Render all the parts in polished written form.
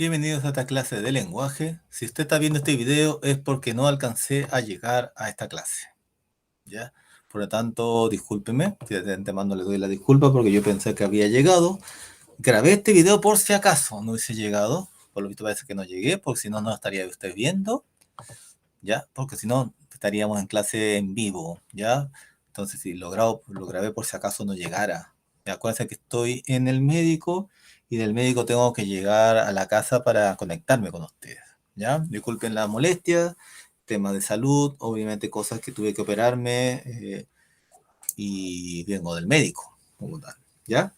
Bienvenidos a esta clase de lenguaje. Si usted está viendo este video es porque no alcancé a llegar a esta clase, ¿ya? Por lo tanto, discúlpeme, de antemano le doy la disculpa porque yo pensé que había llegado. Grabé este video por si acaso no hubiese llegado. Por lo visto parece que no llegué, porque si no, no estaría usted viendo, ¿ya? Porque si no, estaríamos en clase en vivo, ¿ya? Entonces, si lo grabé por si acaso no llegara. Acuérdense que estoy en el médico y del médico tengo que llegar a la casa para conectarme con ustedes, ¿ya? Disculpen la molestia, temas de salud, obviamente cosas que tuve que operarme y vengo del médico, como tal, ¿ya?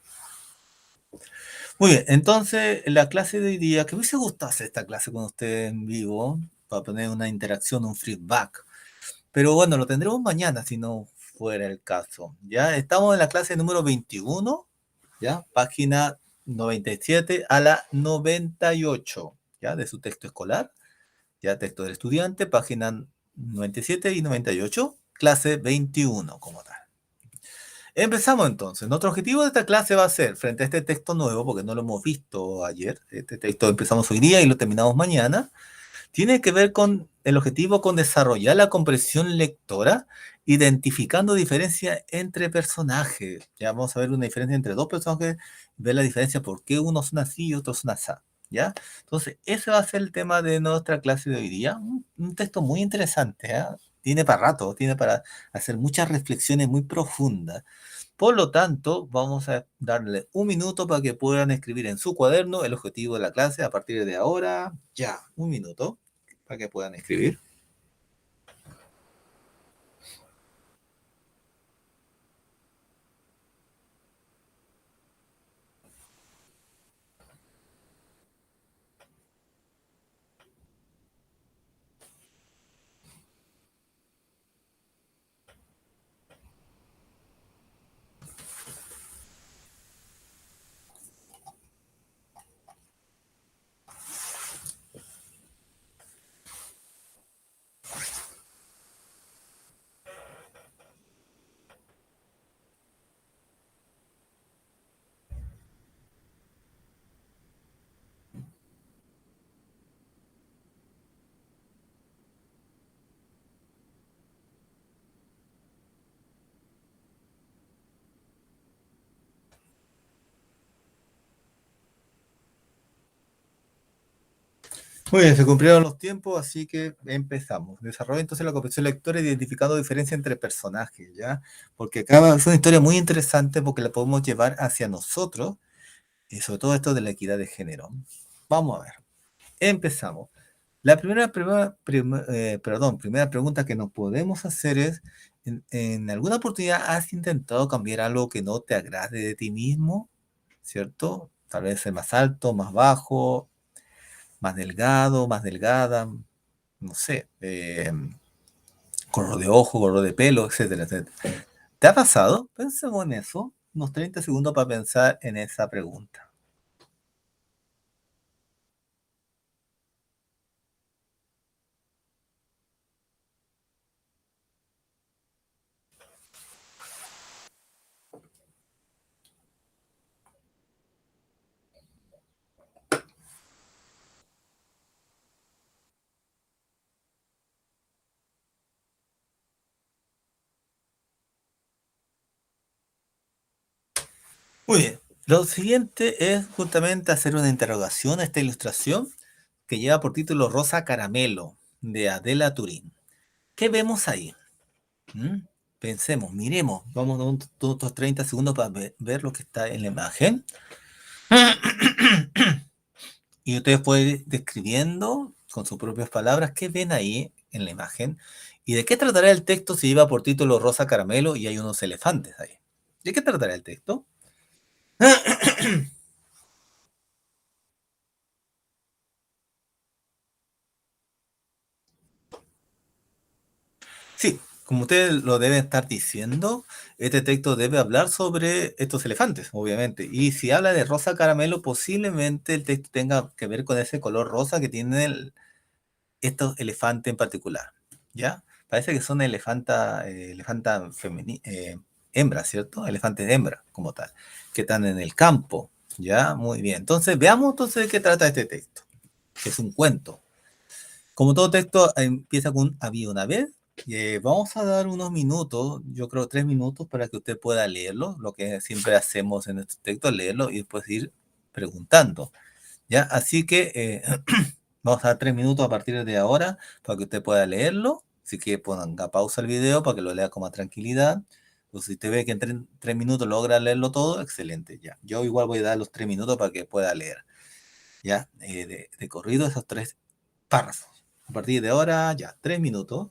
Muy bien, entonces la clase de hoy día, que me hubiese gustado hacer esta clase con ustedes en vivo, para poner una interacción, un feedback. Pero bueno, lo tendremos mañana si no fuera el caso. Ya estamos en la clase número 21, ya, página 97 a la 98, ya, de su texto escolar, ya, texto del estudiante, página 97 y 98, clase 21 como tal. Empezamos entonces. Nuestro objetivo de esta clase va a ser, frente a este texto nuevo, porque no lo hemos visto ayer, este texto empezamos hoy día y lo terminamos mañana, tiene que ver con el objetivo con desarrollar la comprensión lectora, identificando diferencias entre personajes. Ya vamos a ver una diferencia entre dos personajes, ver la diferencia por qué unos son así y otros son así. ¿Ya? Entonces, ese va a ser el tema de nuestra clase de hoy día. Un texto muy interesante, ¿eh? Tiene para rato, tiene para hacer muchas reflexiones muy profundas. Por lo tanto, vamos a darle un minuto para que puedan escribir en su cuaderno el objetivo de la clase a partir de ahora. Ya, un minuto para que puedan escribir. Muy bien, se cumplieron los tiempos, así que empezamos. Desarrolla entonces la comprensión lectora identificando diferencias entre personajes, ¿ya? Porque acá es una historia muy interesante porque la podemos llevar hacia nosotros y sobre todo esto de la equidad de género. Vamos a ver. Empezamos. La primera pregunta que nos podemos hacer es, ¿en alguna oportunidad has intentado cambiar algo que no te agrade de ti mismo? ¿Cierto? Tal vez ser más alto, más bajo, más delgado, más delgada, no sé, color de ojo, color de pelo, etcétera, etcétera. ¿Te ha pasado? Pensemos en eso. Unos 30 segundos para pensar en esa pregunta. Muy bien. Lo siguiente es justamente hacer una interrogación a esta ilustración que lleva por título Rosa Caramelo, de Adela Turín. ¿Qué vemos ahí? ¿Mm? Pensemos, miremos, vamos a otros 30 segundos para ver lo que está en la imagen. Y ustedes pueden ir describiendo con sus propias palabras qué ven ahí en la imagen y de qué tratará el texto si lleva por título Rosa Caramelo y hay unos elefantes ahí. ¿De qué tratará el texto? Sí, como ustedes lo deben estar diciendo, este texto debe hablar sobre estos elefantes, obviamente. Y si habla de rosa caramelo, posiblemente el texto tenga que ver con ese color rosa que tienen estos elefantes en particular. ¿Ya? Parece que son elefanta hembra, ¿cierto? Elefantes de hembra, como tal, que están en el campo. ¿Ya? Muy bien. Entonces, veamos entonces de qué trata este texto. que es un cuento. Como todo texto empieza con había una vez. Vamos a dar unos minutos, yo creo 3 minutos, para que usted pueda leerlo, lo que siempre hacemos en estos textos, leerlo y después ir preguntando. ¿Ya? Así que vamos a dar 3 minutos a partir de ahora para que usted pueda leerlo. Así que ponga pausa el video para que lo lea con más tranquilidad. O si usted ve que en 3 minutos logra leerlo todo, excelente. Ya. Yo igual voy a dar los 3 minutos para que pueda leer. ¿Ya? De corrido esos 3 párrafos. A partir de ahora, ya, 3 minutos.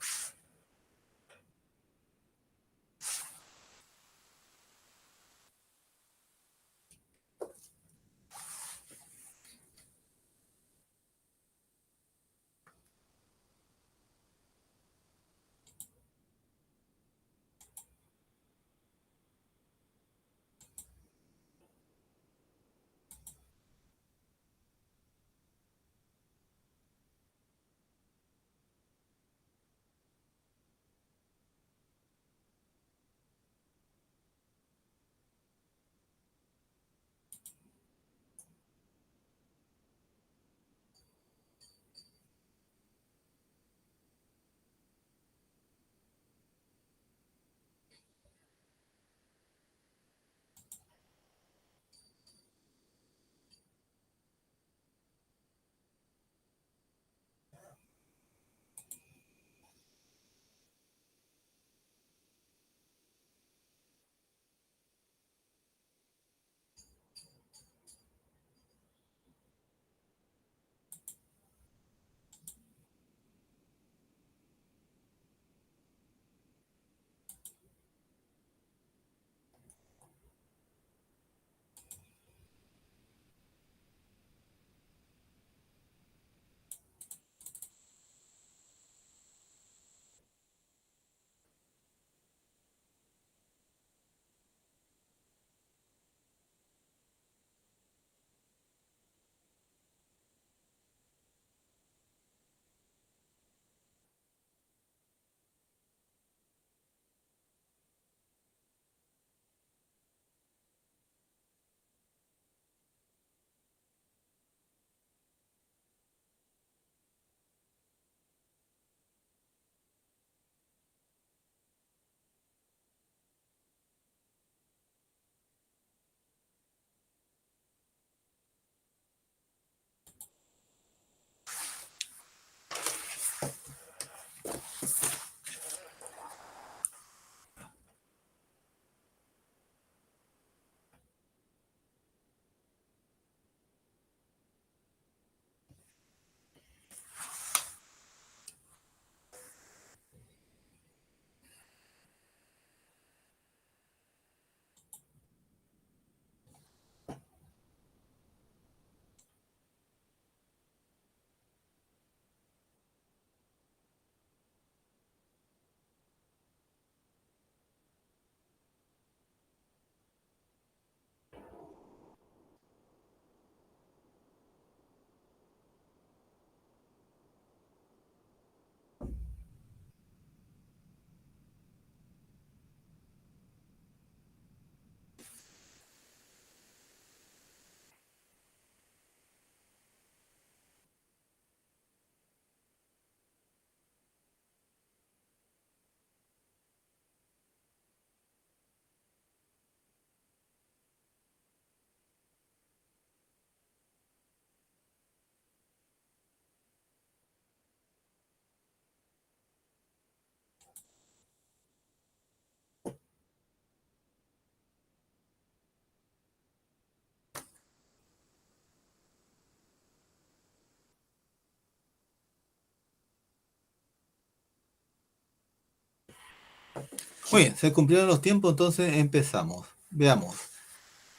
Muy bien, se cumplieron los tiempos, entonces empezamos. Veamos.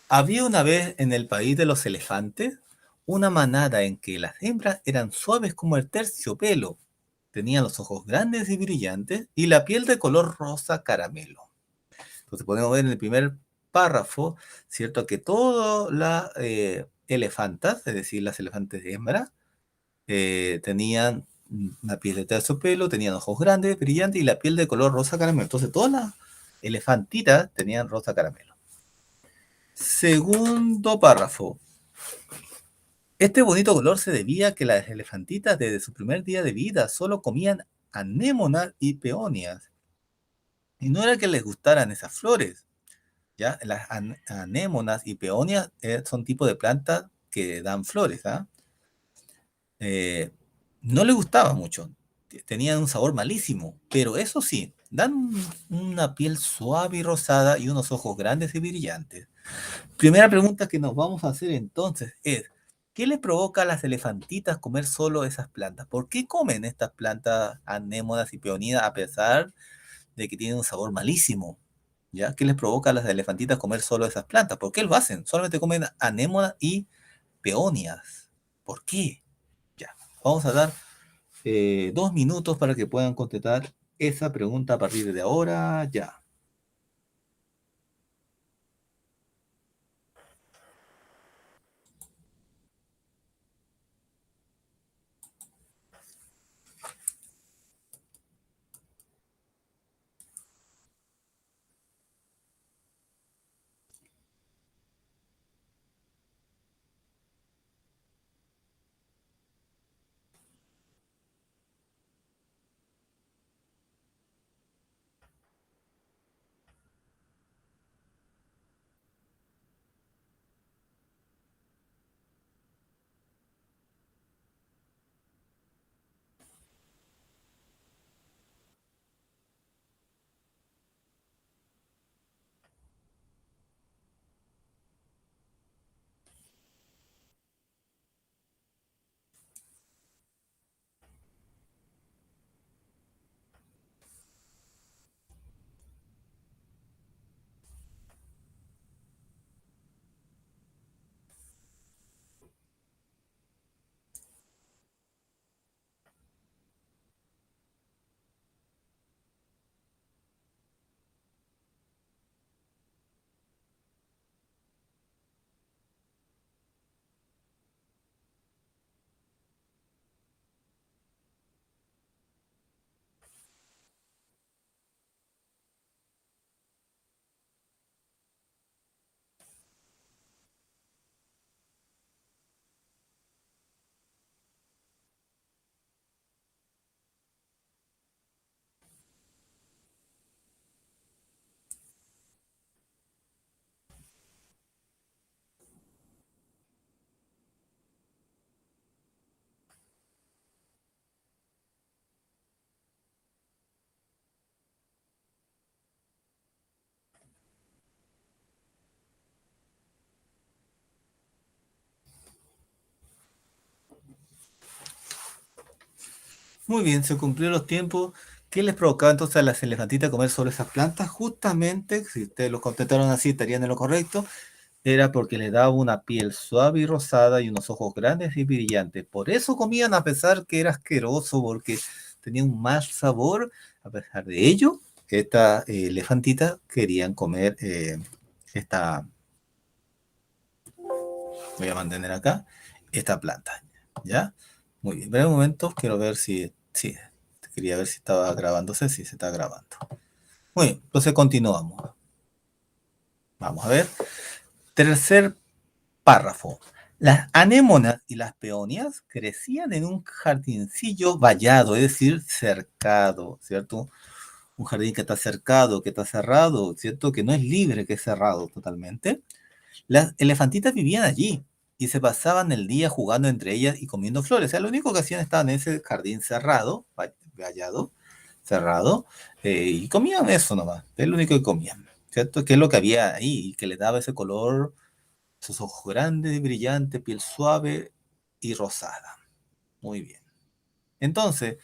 Había una vez en el país de los elefantes una manada en que las hembras eran suaves como el terciopelo, tenían los ojos grandes y brillantes y la piel de color rosa caramelo. Entonces podemos ver en el primer párrafo, ¿cierto? Que todas las elefantas, es decir, las elefantes hembras, tenían una piel de terciopelo, tenían ojos grandes, brillantes y la piel de color rosa caramelo. Entonces todas las elefantitas tenían rosa caramelo. Segundo párrafo. Este bonito color se debía a que las elefantitas desde su primer día de vida solo comían anémonas y peonias. Y no era que les gustaran esas flores, ¿ya? Las anémonas y peonias son tipo de plantas que dan flores, ¿ah? Eh, no les gustaba mucho, tenían un sabor malísimo, pero eso sí, dan una piel suave y rosada y unos ojos grandes y brillantes. Primera pregunta que nos vamos a hacer entonces es, ¿qué le provoca a las elefantitas comer solo esas plantas? ¿Por qué comen estas plantas anémonas y peonidas a pesar de que tienen un sabor malísimo? ¿Ya? ¿Qué les provoca a las elefantitas comer solo esas plantas? ¿Por qué lo hacen? Solamente comen anémonas y peonias. ¿Por qué? Ya. Vamos a dar 2 minutos para que puedan contestar esa pregunta a partir de ahora. Ya. Muy bien, se cumplieron los tiempos. ¿Qué les provocaba entonces a las elefantitas comer sobre esas plantas? Justamente, si ustedes los contestaron así, estarían en lo correcto. Era porque les daba una piel suave y rosada y unos ojos grandes y brillantes. Por eso comían a pesar que era asqueroso, porque tenía un mal sabor. A pesar de ello, estas elefantitas querían comer esta, voy a mantener acá, esta planta. ¿Ya? Muy bien. Breve momento, quiero ver si, quería ver si estaba grabándose, si se está grabando. Muy bien, entonces continuamos. Vamos a ver. Tercer párrafo. Las anémonas y las peonias crecían en un jardincillo vallado, es decir, cercado, ¿cierto? Un jardín que está cercado, que está cerrado, ¿cierto? Que no es libre, que es cerrado totalmente. Las elefantitas vivían allí y se pasaban el día jugando entre ellas y comiendo flores. O sea, lo único que hacían estaba en ese jardín cerrado, vallado, cerrado, y comían eso nomás. Es lo único que comían, ¿cierto? Que es lo que había ahí y que le daba ese color, sus ojos grandes y brillantes, piel suave y rosada. Muy bien. Entonces,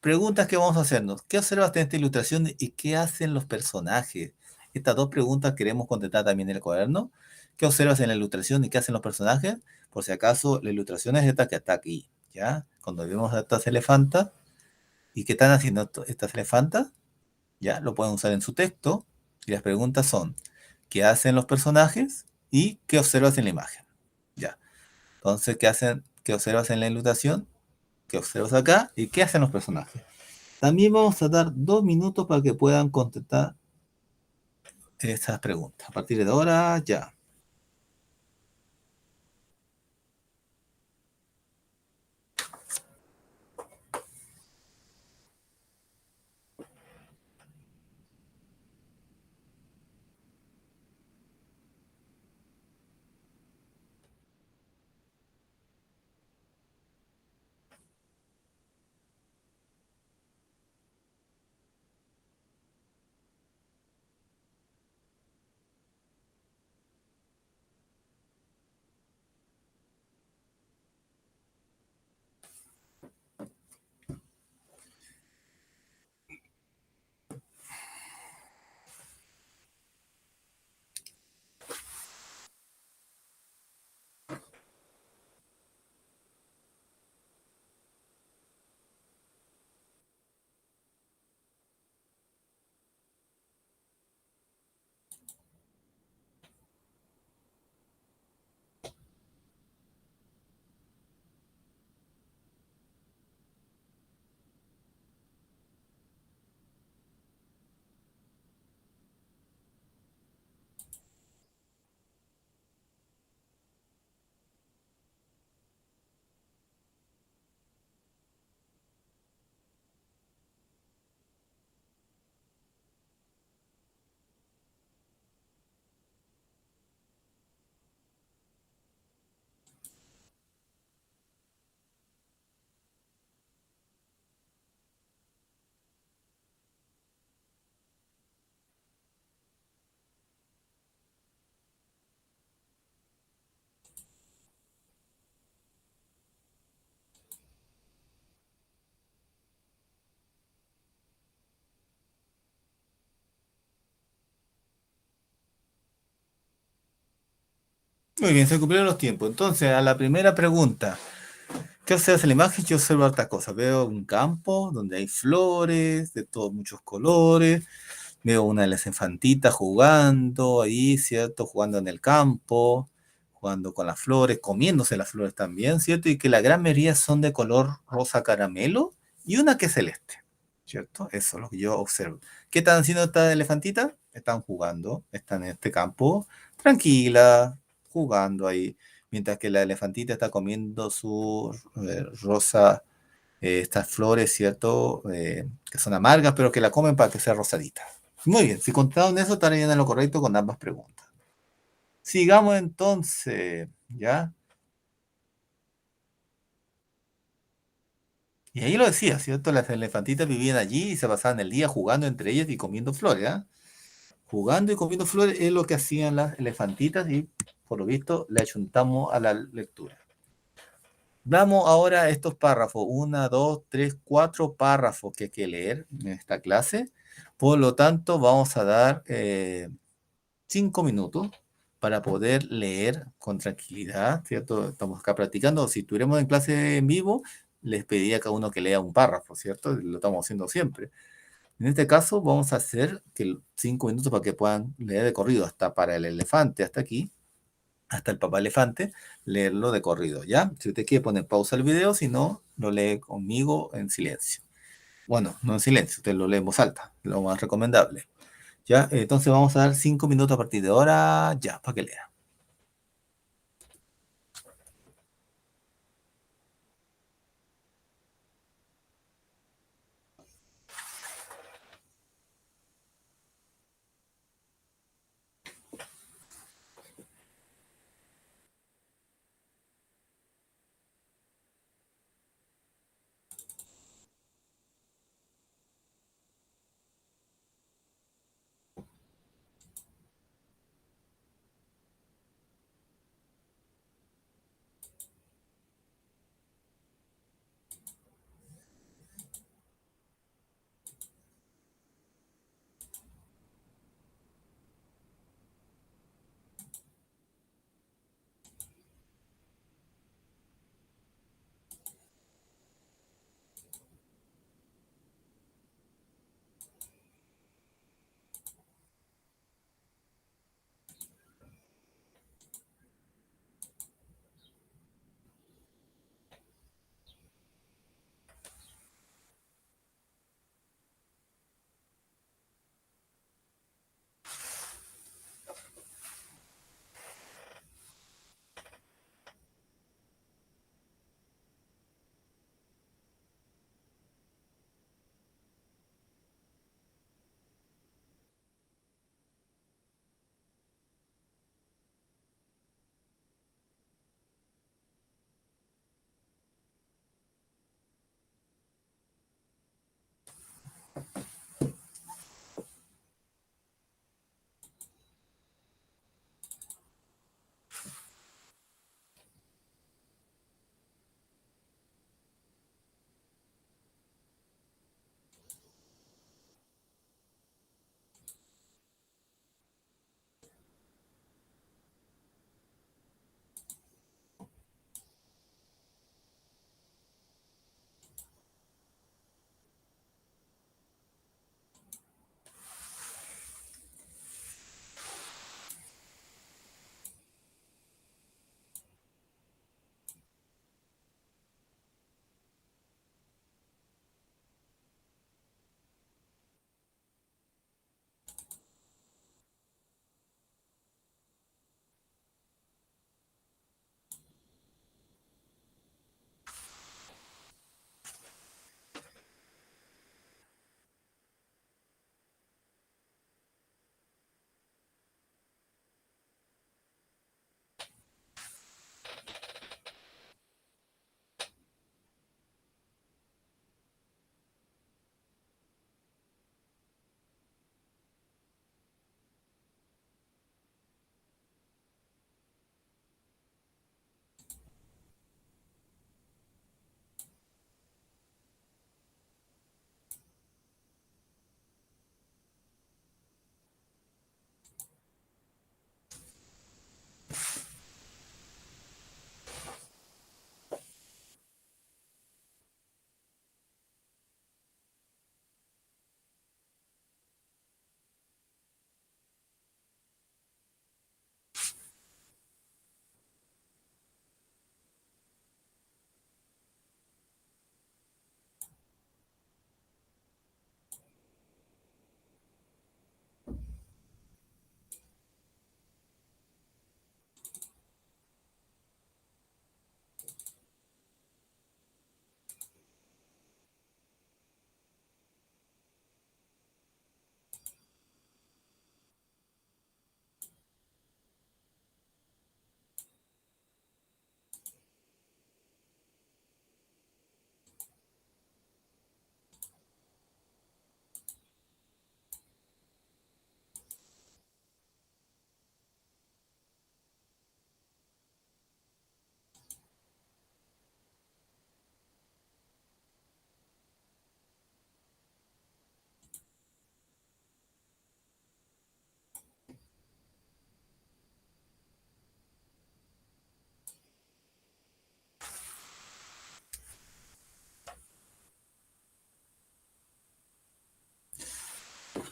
preguntas que vamos a hacernos. ¿Qué observas en esta ilustración y qué hacen los personajes? Estas dos preguntas queremos contestar también en el cuaderno. ¿Qué observas en la ilustración y qué hacen los personajes? Por si acaso, la ilustración es esta que está aquí, ¿ya? Cuando vemos a estas elefantas, ¿y qué están haciendo estas elefantas? Ya, lo pueden usar en su texto. Y las preguntas son, ¿qué hacen los personajes? ¿Y qué observas en la imagen? Ya. Entonces, ¿qué hacen? ¿Qué observas en la ilustración? ¿Qué observas acá? ¿Y qué hacen los personajes? También vamos a dar 2 minutos para que puedan contestar estas preguntas. A partir de ahora, ya. Muy bien, se cumplieron los tiempos. Entonces, a la primera pregunta, ¿qué observas en la imagen? Yo observo hartas cosas. Veo un campo donde hay flores de todos muchos colores. Veo una de las infantitas jugando ahí, ¿cierto? Jugando en el campo, jugando con las flores, comiéndose las flores también, ¿cierto? Y que la gran mayoría son de color rosa caramelo y una que es celeste, ¿cierto? Eso es lo que yo observo. ¿Qué están haciendo estas elefantitas? Están jugando, están en este campo, tranquila, jugando ahí, mientras que la elefantita está comiendo su rosa, estas flores, ¿cierto? Que son amargas, pero que la comen para que sea rosadita. Muy bien, si contaron eso, estarían en lo correcto con ambas preguntas. Sigamos entonces, ¿ya? Y ahí lo decía, ¿cierto? Las elefantitas vivían allí y se pasaban el día jugando entre ellas y comiendo flores, ¿ah? Jugando y comiendo flores es lo que hacían las elefantitas y, por lo visto, le achuntamos a la lectura. Vamos ahora a estos párrafos, una, dos, tres, cuatro párrafos que hay que leer en esta clase. Por lo tanto, vamos a dar 5 minutos para poder leer con tranquilidad, ¿cierto? Estamos acá practicando. Si estuviéramos en clase en vivo, les pediría a cada uno que lea un párrafo, ¿cierto? Lo estamos haciendo siempre. En este caso, vamos a hacer que 5 minutos para que puedan leer de corrido, hasta para el elefante, hasta aquí, hasta el papá elefante, leerlo de corrido, ¿ya? Si usted quiere poner pausa al video, si no, lo lee conmigo en silencio. Bueno, no en silencio, usted lo lee en voz alta, lo más recomendable. ¿Ya? Entonces vamos a dar 5 minutos a partir de ahora, ya, para que lea.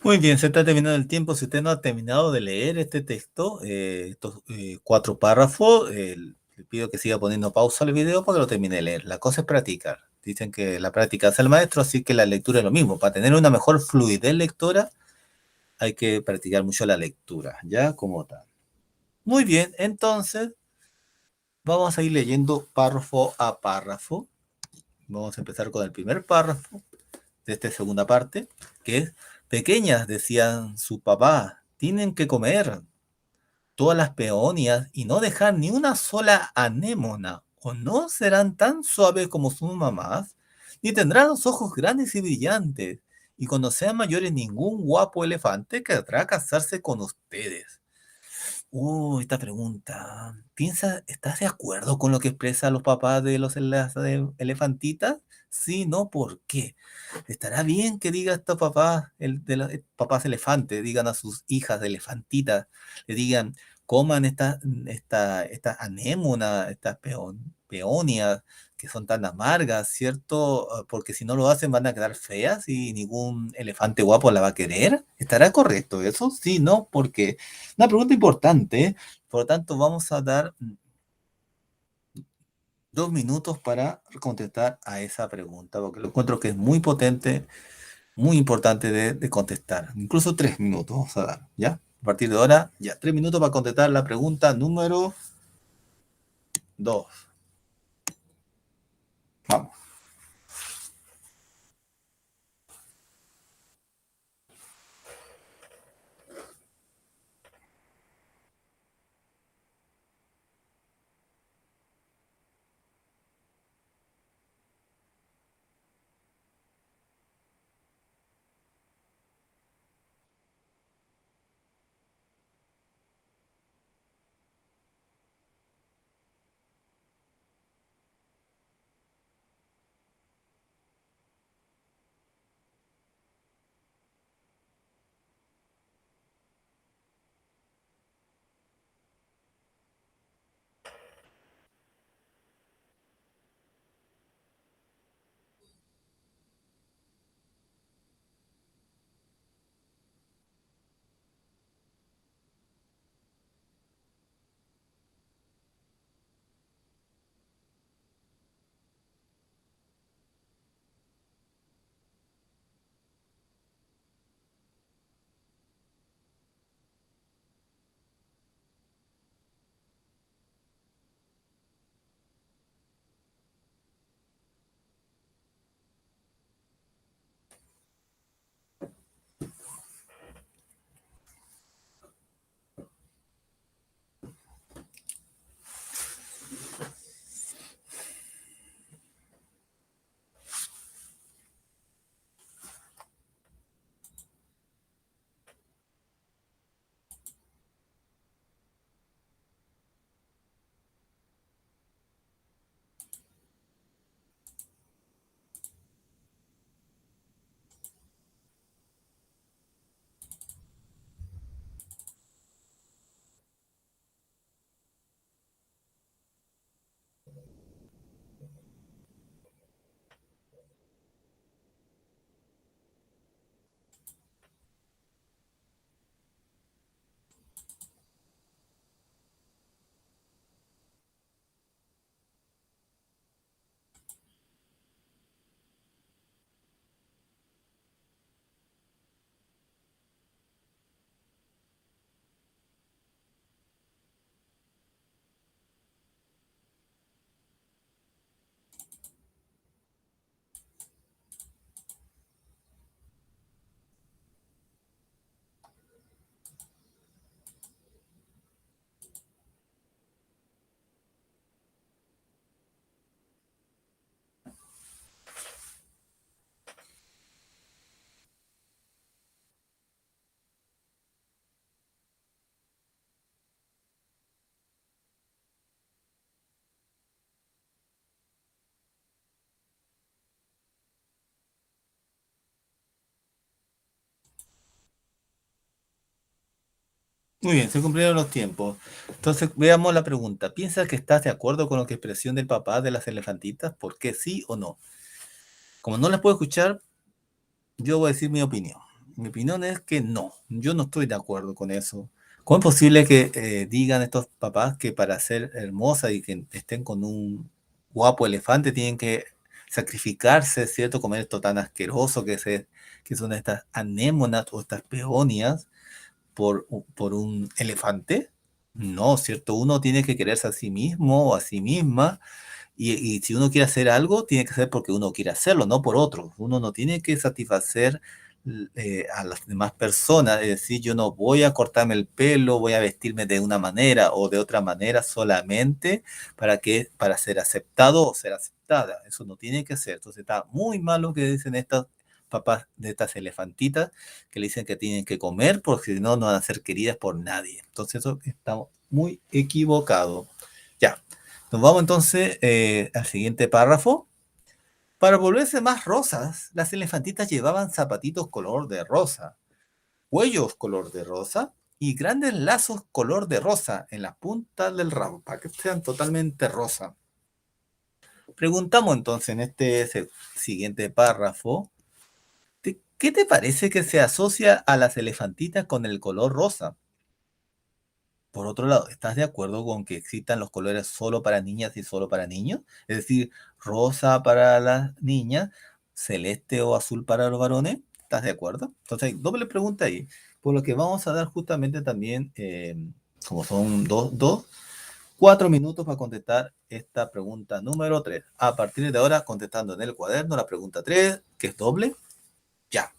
Muy bien, se está terminando el tiempo. Si usted no ha terminado de leer este texto, estos 4 párrafos, le pido que siga poniendo pausa al video para que lo termine de leer. La cosa es practicar. Dicen que la práctica es el maestro, así que la lectura es lo mismo. Para tener una mejor fluidez lectora, hay que practicar mucho la lectura, ya como tal. Muy bien, entonces vamos a ir leyendo párrafo a párrafo. Vamos a empezar con el primer párrafo de esta segunda parte, que es: pequeñas, decían su papá, tienen que comer todas las peonias y no dejar ni una sola anémona, o no serán tan suaves como sus mamás, ni tendrán los ojos grandes y brillantes, y cuando sean mayores ningún guapo elefante querrá casarse con ustedes. Esta pregunta. ¿Estás de acuerdo con lo que expresan los papás de las elefantitas? Sí, no, ¿por qué? ¿Estará bien que diga estos papás, papás elefantes, digan a sus hijas de elefantitas, le digan, coman esta anémona, estas peonias que son tan amargas, ¿cierto? Porque si no lo hacen van a quedar feas y ningún elefante guapo la va a querer. ¿Estará correcto eso? Sí, no, porque una pregunta importante, ¿eh? Por lo tanto, vamos a dar 2 minutos para contestar a esa pregunta, porque lo encuentro que es muy potente, muy importante de contestar. Incluso 3 minutos vamos a dar, ¿ya? A partir de ahora, ya, 3 minutos para contestar la pregunta número 2. Vamos. Muy bien, se cumplieron los tiempos. Entonces, veamos la pregunta. ¿Piensas que estás de acuerdo con lo que expresión del papá de las elefantitas? ¿Por qué sí o no? Como no las puedo escuchar, yo voy a decir mi opinión. Mi opinión es que no, yo no estoy de acuerdo con eso. ¿Cómo es posible que digan estos papás que para ser hermosa y que estén con un guapo elefante tienen que sacrificarse, ¿cierto? Comer esto tan asqueroso que son estas anémonas o estas peonias por un elefante? No, ¿cierto? Uno tiene que quererse a sí mismo o a sí misma y si uno quiere hacer algo, tiene que ser porque uno quiere hacerlo, no por otro. Uno no tiene que satisfacer a las demás personas. Es decir, yo no voy a cortarme el pelo, voy a vestirme de una manera o de otra manera solamente para ser aceptado o ser aceptada. Eso no tiene que ser. Entonces está muy mal lo que dicen estas papás de estas elefantitas que le dicen que tienen que comer porque si no, no van a ser queridas por nadie. Entonces eso está muy equivocado. Ya. Nos vamos entonces al siguiente párrafo. Para volverse más rosas, las elefantitas llevaban zapatitos color de rosa, cuellos color de rosa y grandes lazos color de rosa en las puntas del rabo, para que sean totalmente rosa. Preguntamos entonces en este siguiente párrafo, ¿qué te parece que se asocia a las elefantitas con el color rosa? Por otro lado, ¿estás de acuerdo con que existan los colores solo para niñas y solo para niños? Es decir, rosa para las niñas, celeste o azul para los varones. ¿Estás de acuerdo? Entonces, doble pregunta ahí. Por lo que vamos a dar justamente también, como son 4 minutos para contestar esta pregunta número 3. A partir de ahora, contestando en el cuaderno la pregunta 3, que es doble, ya.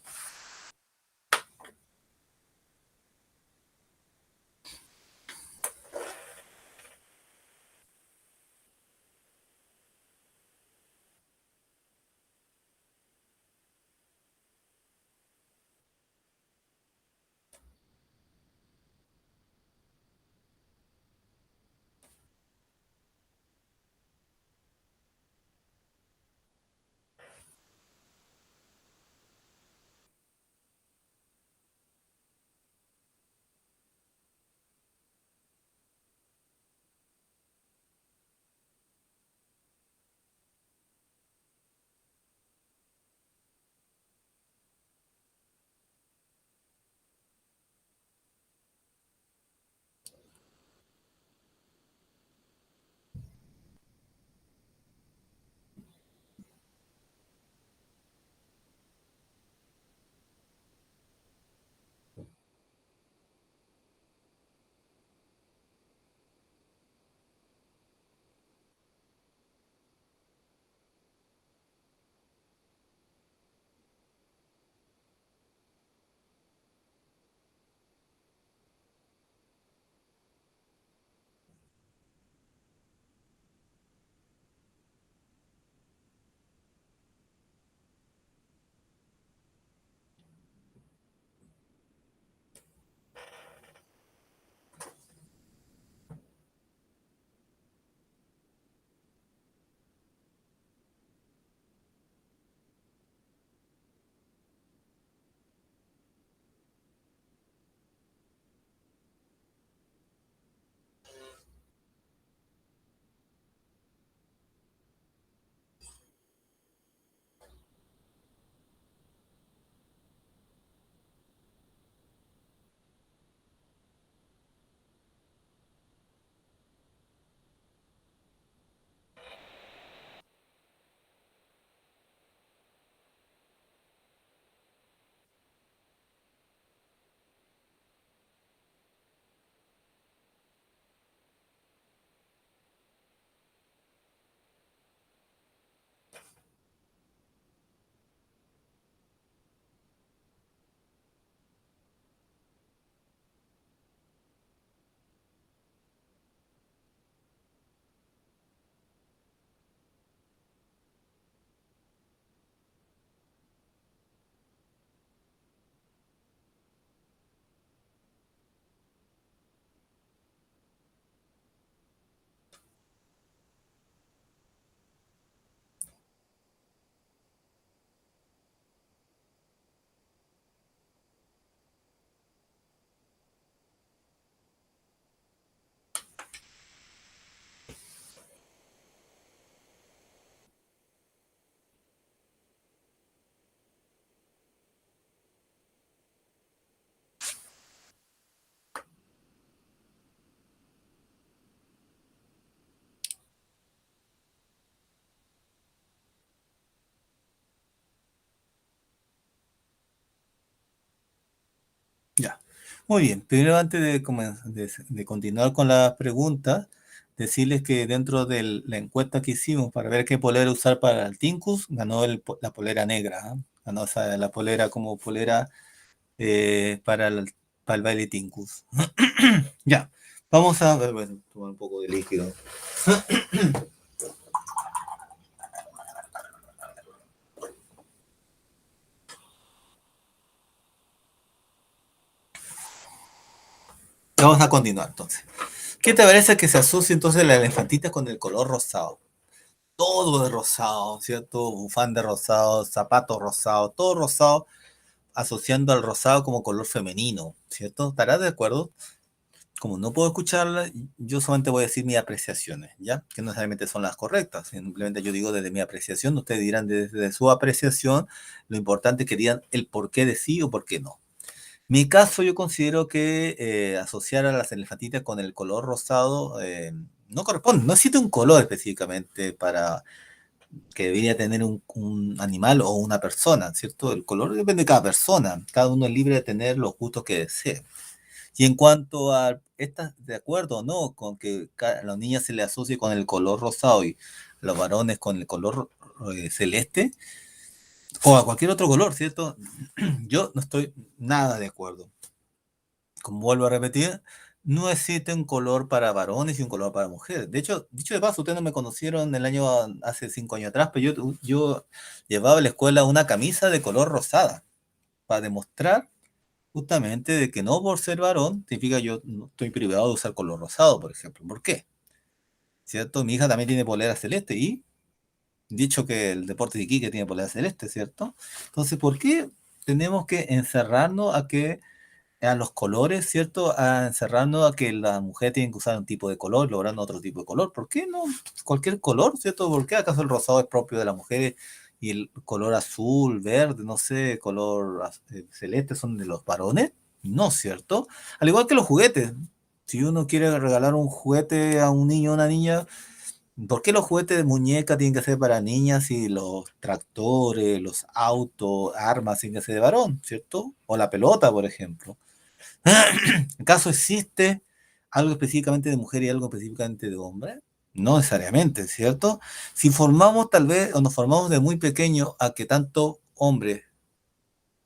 Muy bien, primero antes de continuar con las preguntas, decirles que dentro de la encuesta que hicimos para ver qué polera usar para el Tinkus, ganó la polera negra, ¿ah? Ganó la polera como polera para el baile Tinkus. Ya, vamos a ver, bueno, tomar un poco de líquido. Vamos a continuar entonces. ¿Qué te parece que se asocie entonces la elefantita con el color rosado? Todo de rosado, ¿cierto? Bufanda de rosado, zapatos rosados, todo rosado, asociando al rosado como color femenino, ¿cierto? ¿Estarás de acuerdo? Como no puedo escucharla, yo solamente voy a decir mis apreciaciones, ¿ya? Que no necesariamente son las correctas, simplemente yo digo desde mi apreciación, ustedes dirán desde su apreciación, lo importante es que digan el por qué de sí o por qué no. Mi caso, yo considero que asociar a las elefantitas con el color rosado no corresponde, no existe un color específicamente para que debería tener un animal o una persona, ¿cierto? El color depende de cada persona, cada uno es libre de tener los gustos que desee. Y en cuanto a, ¿estás de acuerdo o no con que a las niñas se le asocie con el color rosado y a los varones con el color celeste? O a cualquier otro color, ¿cierto? Yo no estoy nada de acuerdo. Como vuelvo a repetir, no existe un color para varones y un color para mujeres. De hecho, dicho de paso, ustedes no me conocieron el año hace 5 años atrás, pero yo llevaba a la escuela una camisa de color rosada para demostrar justamente de que no por ser varón significa yo no estoy privado de usar color rosado, por ejemplo. ¿Por qué? ¿Cierto? Mi hija también tiene polera celeste y dicho que el deporte de Iquique tiene polera celeste, ¿cierto? Entonces, ¿por qué tenemos que encerrarnos a los colores, ¿cierto? A encerrarnos a que la mujer tiene que usar un tipo de color, logrando otro tipo de color. ¿Por qué no cualquier color, ¿cierto? ¿Por qué acaso el rosado es propio de las mujeres y el color azul, verde, no sé, color celeste son de los varones? No, ¿cierto? Al igual que los juguetes. Si uno quiere regalar un juguete a un niño o una niña, ¿por qué los juguetes de muñeca tienen que ser para niñas y los tractores, los autos, armas tienen que ser de varón, ¿cierto? O la pelota, por ejemplo. ¿Acaso existe algo específicamente de mujer y algo específicamente de hombre? No necesariamente, ¿cierto? Si formamos tal vez, o nos formamos de muy pequeño a que tanto hombres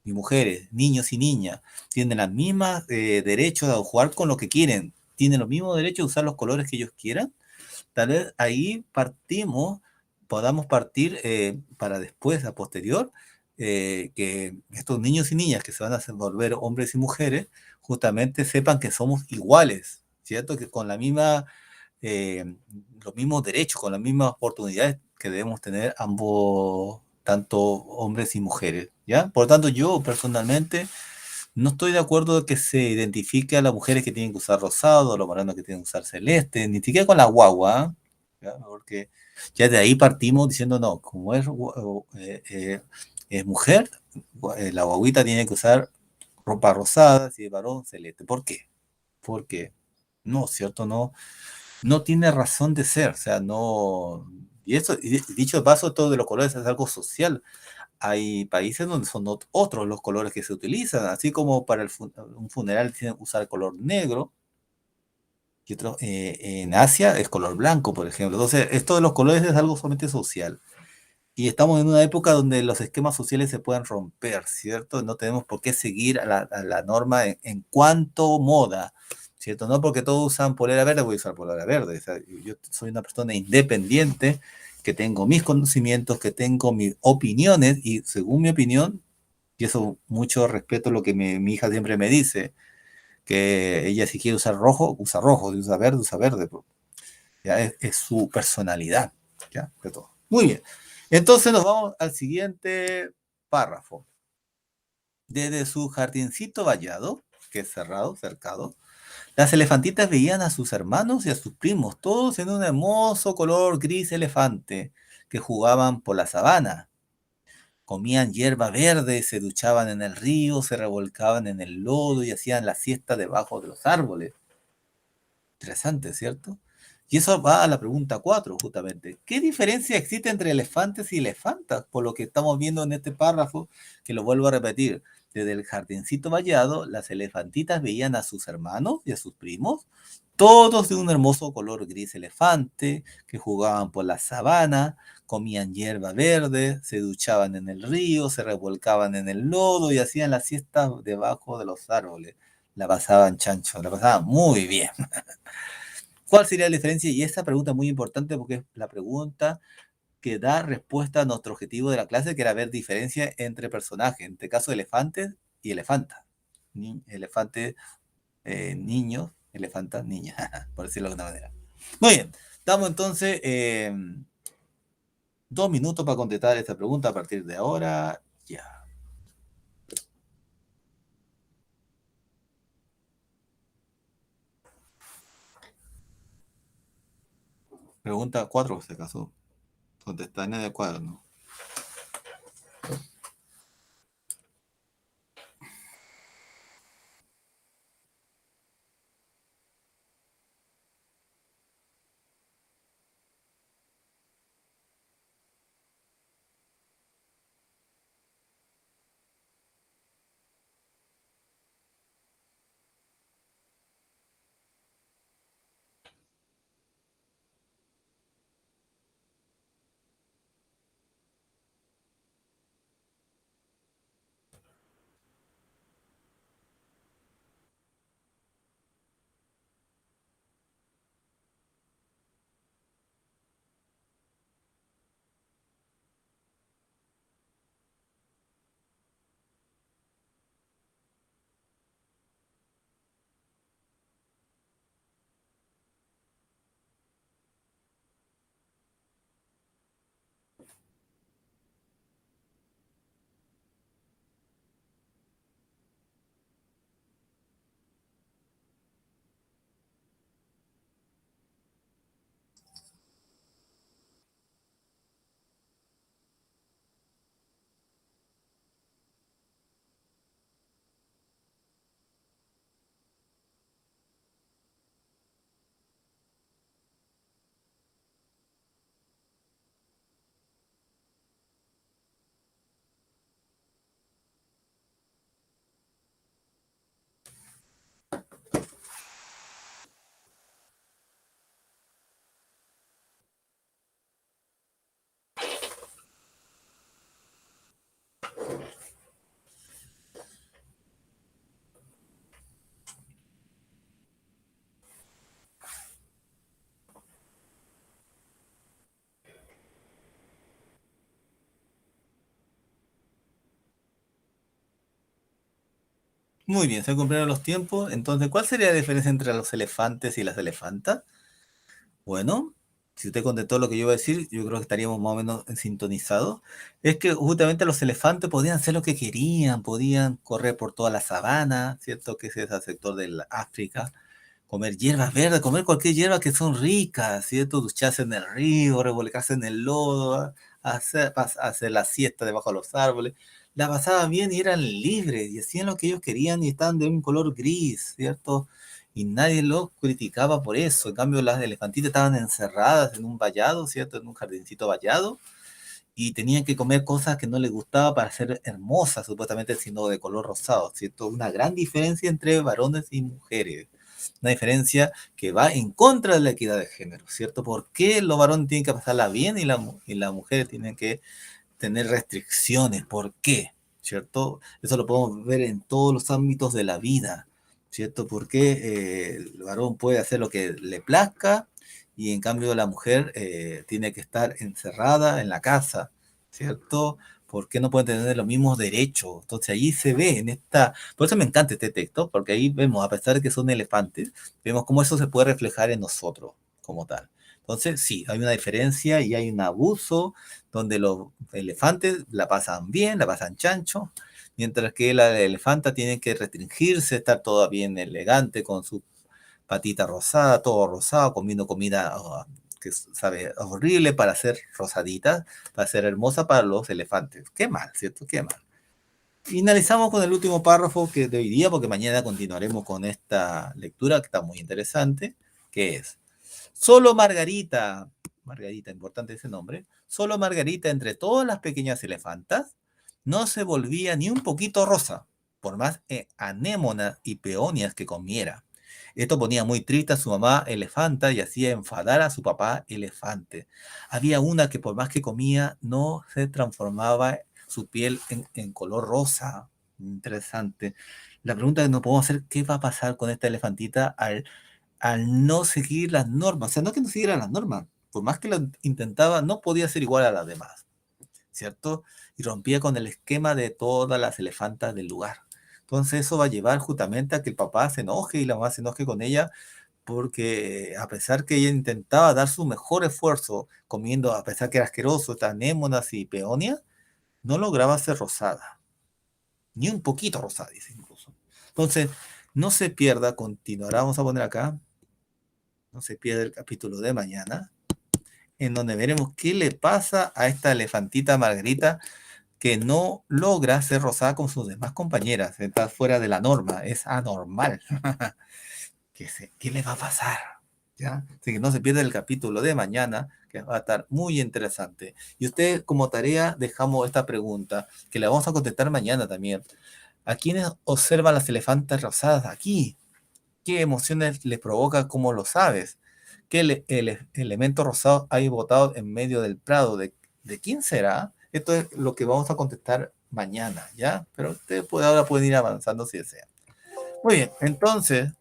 y mujeres, niños y niñas, tienen las mismas derechos a jugar con lo que quieren, tienen los mismos derechos de usar los colores que ellos quieran, tal vez ahí podamos partir para después, a posterior, que estos niños y niñas que se van a volver hombres y mujeres, justamente sepan que somos iguales, ¿cierto? Que con los mismos derechos, con las mismas oportunidades que debemos tener ambos, tanto hombres y mujeres, ¿ya? Por lo tanto, yo personalmente no estoy de acuerdo de que se identifique a las mujeres que tienen que usar rosado, a los varones que tienen que usar celeste, ni siquiera con la guagua, ¿ah? ¿Ya? Porque ya de ahí partimos diciendo, no, como es mujer, la guaguita tiene que usar ropa rosada, si es varón, celeste. ¿Por qué? Porque no, ¿cierto? No, no tiene razón de ser, o sea, no... Y eso, y dicho de paso, todo de los colores es algo social. Hay países donde son otros los colores que se utilizan, así como para un funeral tienen que usar color negro, y otros en Asia es color blanco, por ejemplo. Entonces, esto de los colores es algo solamente social. Y estamos en una época donde los esquemas sociales se pueden romper, ¿cierto? No tenemos por qué seguir a la norma en cuanto moda, ¿cierto? No porque todos usan polera verde, voy a usar polera verde. O sea, yo soy una persona independiente, que tengo mis conocimientos, que tengo mis opiniones, y según mi opinión, y eso mucho respeto lo que mi hija siempre me dice, que ella si quiere usar rojo, si usa verde, ya es su personalidad, ¿ya? De todo. Muy bien. Entonces nos vamos al siguiente párrafo. Desde su jardincito vallado, que es cercado, las elefantitas veían a sus hermanos y a sus primos, todos en un hermoso color gris elefante, que jugaban por la sabana. Comían hierba verde, se duchaban en el río, se revolcaban en el lodo y hacían la siesta debajo de los árboles. Interesante, ¿cierto? Y eso va a la pregunta 4, justamente. ¿Qué diferencia existe entre elefantes y elefantas? Por lo que estamos viendo en este párrafo, que lo vuelvo a repetir. Desde el jardincito vallado, las elefantitas veían a sus hermanos y a sus primos, todos de un hermoso color gris elefante, que jugaban por la sabana, comían hierba verde, se duchaban en el río, se revolcaban en el lodo y hacían la siesta debajo de los árboles. La pasaban chancho, la pasaban muy bien. ¿Cuál sería la diferencia? Y esta pregunta es muy importante porque es la pregunta que da respuesta a nuestro objetivo de la clase, que era ver diferencia entre personajes, en este caso elefantes y elefantas. Elefante, niños, elefanta, niña, por decirlo de alguna manera. Muy bien, damos entonces 2 minutos para contestar esta pregunta a partir de ahora. Ya. Pregunta 4, se casó. Contestar en el cuaderno. Muy bien, se cumplieron los tiempos. Entonces, ¿cuál sería la diferencia entre los elefantes y las elefantas? Bueno, si usted contestó lo que yo iba a decir, yo creo que estaríamos más o menos sintonizados. Es que justamente los elefantes podían hacer lo que querían, podían correr por toda la sabana, ¿cierto? Que es ese sector de África, comer hierbas verdes, comer cualquier hierba que son ricas, ¿cierto? Ducharse en el río, revolcarse en el lodo, hacer la siesta debajo de los árboles. La pasaban bien y eran libres y hacían lo que ellos querían y estaban de un color gris, ¿cierto? Y nadie los criticaba por eso. En cambio, las elefantitas estaban encerradas en un vallado, ¿cierto? En un jardincito vallado y tenían que comer cosas que no les gustaba para ser hermosas, supuestamente, sino de color rosado, ¿cierto? Una gran diferencia entre varones y mujeres. Una diferencia que va en contra de la equidad de género, ¿cierto? ¿Por qué los varones tienen que pasarla bien y las mujeres tienen que tener restricciones? ¿Por qué? ¿Cierto? Eso lo podemos ver en todos los ámbitos de la vida, ¿cierto? Porque el varón puede hacer lo que le plazca y en cambio la mujer tiene que estar encerrada en la casa, ¿cierto? ¿Por qué no pueden tener los mismos derechos? Entonces ahí se ve en esta, por eso me encanta este texto, porque ahí vemos, a pesar de que son elefantes, vemos cómo eso se puede reflejar en nosotros como tal. Entonces, sí, hay una diferencia y hay un abuso donde los elefantes la pasan bien, la pasan chancho, mientras que la elefanta tiene que restringirse, estar toda bien elegante con su patita rosada, todo rosado, comiendo comida que sabe horrible para ser rosadita, para ser hermosa para los elefantes. Qué mal, ¿cierto? Qué mal. Finalizamos con el último párrafo que de hoy día, porque mañana continuaremos con esta lectura que está muy interesante, que es, solo Margarita, Margarita, importante ese nombre, solo Margarita entre todas las pequeñas elefantas no se volvía ni un poquito rosa. por más anémonas y peonias que comiera. Esto ponía muy triste a su mamá elefanta y hacía enfadar a su papá elefante. Había una que por más que comía no se transformaba su piel en color rosa. Interesante. La pregunta que nos podemos hacer, ¿qué va a pasar con esta elefantita al no seguir las normas? O sea, no que no siguiera las normas, por más que lo intentaba, no podía ser igual a las demás, ¿cierto? Y rompía con el esquema de todas las elefantas del lugar. Entonces eso va a llevar justamente a que el papá se enoje y la mamá se enoje con ella, porque a pesar que ella intentaba dar su mejor esfuerzo comiendo, a pesar que era asqueroso, estas anémonas y peonias, no lograba ser rosada, ni un poquito rosada, dice incluso. Entonces, no se pierda, continuará, vamos a poner acá, no se pierda el capítulo de mañana, en donde veremos qué le pasa a esta elefantita Margarita que no logra ser rosada con sus demás compañeras. Está fuera de la norma, es anormal. ¿Qué le va a pasar? ¿Ya? Así que no se pierda el capítulo de mañana, que va a estar muy interesante. Y usted, como tarea, dejamos esta pregunta, que la vamos a contestar mañana también. ¿A quiénes observan las elefantas rosadas aquí? ¿Qué emociones les provoca? ¿Cómo lo sabes? ¿Qué elemento rosado hay botado en medio del prado? ¿De quién será? Esto es lo que vamos a contestar mañana, ¿ya? Pero ustedes ahora pueden ir avanzando si desean. Muy bien, entonces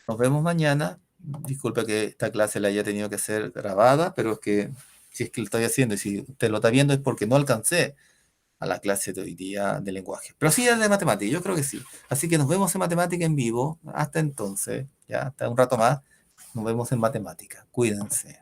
nos vemos mañana. Disculpa que esta clase la haya tenido que ser grabada, pero es que si es que lo estoy haciendo y si usted lo está viendo es porque no alcancé a la clase de hoy día de lenguaje. Pero sí es de matemática, yo creo que sí. Así que nos vemos en matemática en vivo. Hasta entonces, ya, hasta un rato más. Nos vemos en matemática. Cuídense.